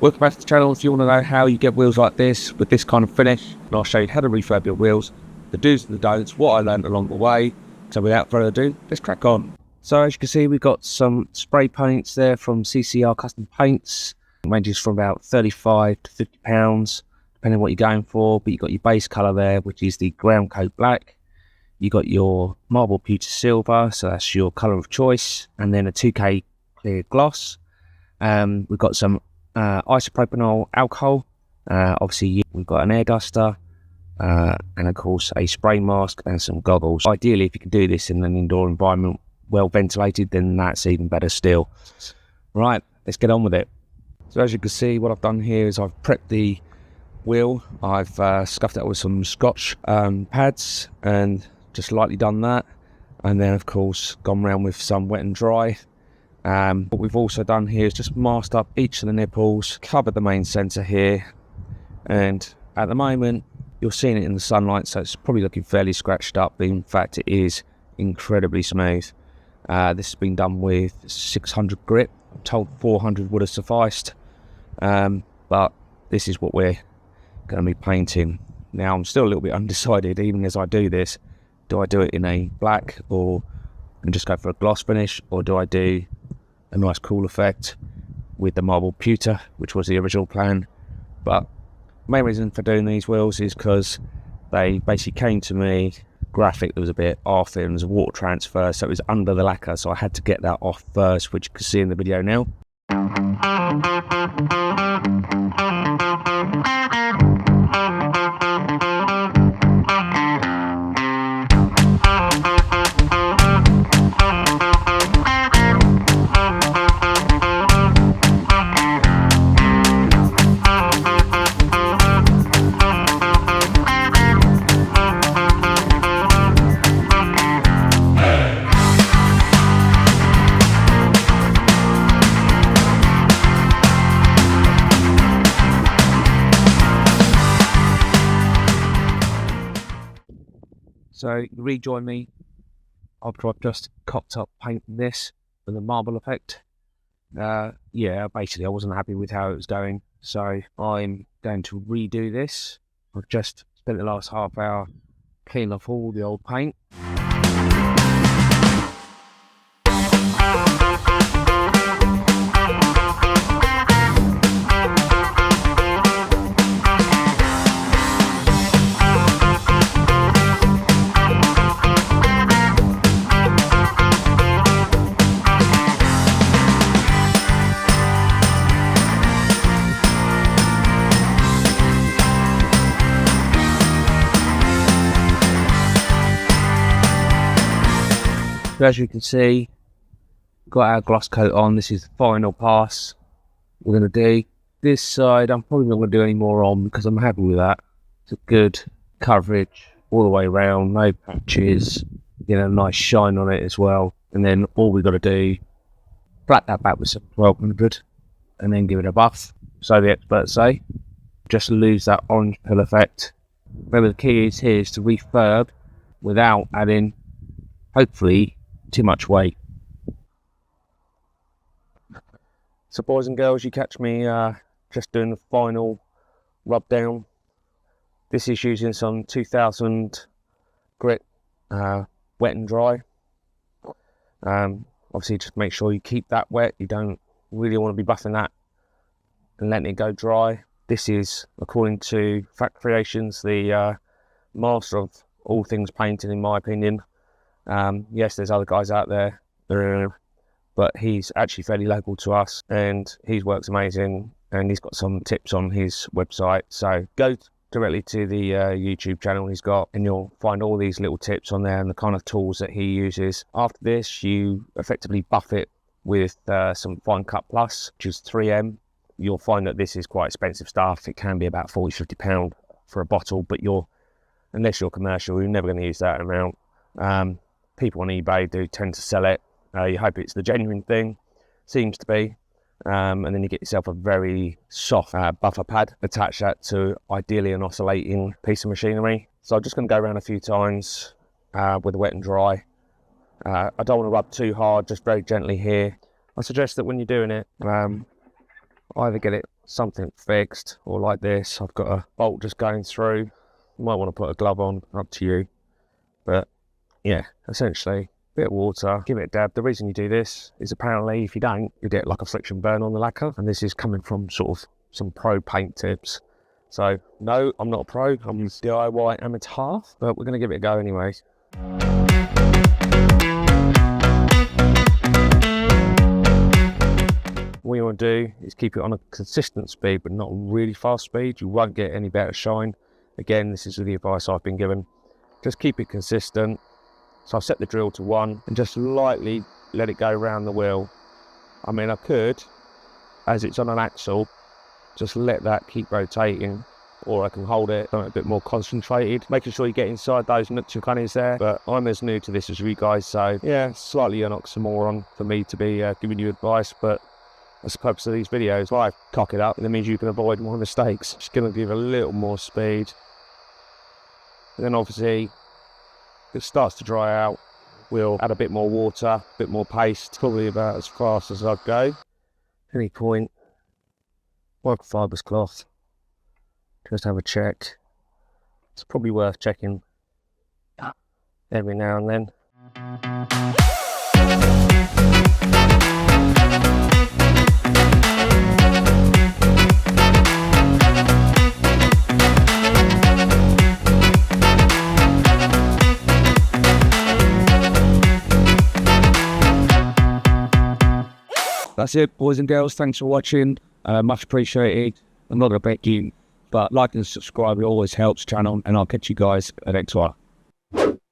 Welcome back to the channel. If you want to know how you get wheels like this with this kind of finish, and I'll show you how to refurb your wheels, the do's and the don'ts, what I learned along the way. So without further ado, let's crack on. So as you can see, we've got some spray paints there from CCR Custom Paints. It ranges from about 35 to 50 pounds, depending on what you're going for. But you've got your base colour there, which is the ground coat black. You got your marble pewter silver, so that's your colour of choice, and then a 2K clear gloss. We've got some isopropanol alcohol. Obviously we've got an air duster, and of course a spray mask and some goggles. Ideally, if you can do this in an indoor environment well ventilated, then that's even better still. Right, let's get on with it. So as you can see, what I've done here is I've prepped the wheel. I've scuffed it with some Scotch pads and just lightly done that, and then of course gone around with some wet and dry. What we've also done here is just masked up each of the nipples, covered the main centre here, and at the moment you're seeing it in the sunlight, so it's probably looking fairly scratched up, but in fact it is incredibly smooth. This has been done with 600 grit. I'm told 400 would have sufficed, but this is what we're going to be painting. Now I'm still a little bit undecided even as I do this. Do I do it in a black and just go for a gloss finish, or do I do a nice cool effect with the marble pewter, which was the original plan? But main reason for doing these wheels is because they basically came to me graphic. There was a bit off, it was a water transfer, so it was under the lacquer, so I had to get that off first, which you can see in the video now. So you rejoin me after I've just cocked up painting this with a marble effect. Yeah, basically I wasn't happy with how it was going, so I'm going to redo this. I've just spent the last half hour cleaning off all the old paint. So as you can see, got our gloss coat on. This is the final pass we're going to do. This side I'm probably not going to do any more on because I'm happy with that. It's a good coverage all the way around, no patches, you know, nice shine on it as well. And then all we've got to do, flat that back with some 1200 and then give it a buff, so the experts say. Just lose that orange pill effect. Remember, the key is here is to refurb without adding, hopefully, too much weight. So boys and girls, you catch me just doing the final rub down. This is using some 2000 grit wet and dry. Obviously just make sure you keep that wet. You don't really want to be buffing that and letting it go dry. This is, according to Preperation, the master of all things painting, in my opinion. Yes, there's other guys out there, but he's actually fairly local to us, and his work's amazing, and he's got some tips on his website. So go directly to the YouTube channel he's got, and you'll find all these little tips on there and the kind of tools that he uses. After this, you effectively buff it with some Fine Cut Plus, which is 3M. You'll find that this is quite expensive stuff. It can be about £40–50 for a bottle, but unless you're commercial, you're never going to use that amount. People on eBay do tend to sell it. You hope it's the genuine thing, seems to be. And then you get yourself a very soft buffer pad. Attach that to ideally an oscillating piece of machinery. So I'm just going to go around a few times with the wet and dry. I don't want to rub too hard, just very gently here. I suggest that when you're doing it, either get it something fixed, or like this, I've got a bolt just going through. You might want to put a glove on, up to you. But yeah, essentially, bit of water, give it a dab. The reason you do this is apparently if you don't, you get like a friction burn on the lacquer. And this is coming from sort of some pro paint tips. So no, I'm not a pro, I'm DIY amateur, but we're going to give it a go anyway. What you want to do is keep it on a consistent speed, but not really fast speed. You won't get any better shine. Again, this is the advice I've been given. Just keep it consistent. So I've set the drill to 1 and just lightly let it go around the wheel. I mean, I could, as it's on an axle, just let that keep rotating, or I can hold it a bit more concentrated, making sure you get inside those nooks and crannies there. But I'm as new to this as you guys, so yeah, slightly an oxymoron for me to be giving you advice, but that's the purpose of these videos. Why cock it up, and it means you can avoid more mistakes. Just going to give a little more speed. And then obviously, if it starts to dry out, we'll add a bit more water, a bit more paste, probably about as fast as I'd go. Any point, microfiber's cloth, just have a check. It's probably worth checking every now and then. That's it, boys and girls. Thanks for watching. Much appreciated. I'm not going to bet you, but like and subscribe, it always helps the channel, and I'll catch you guys at the next one.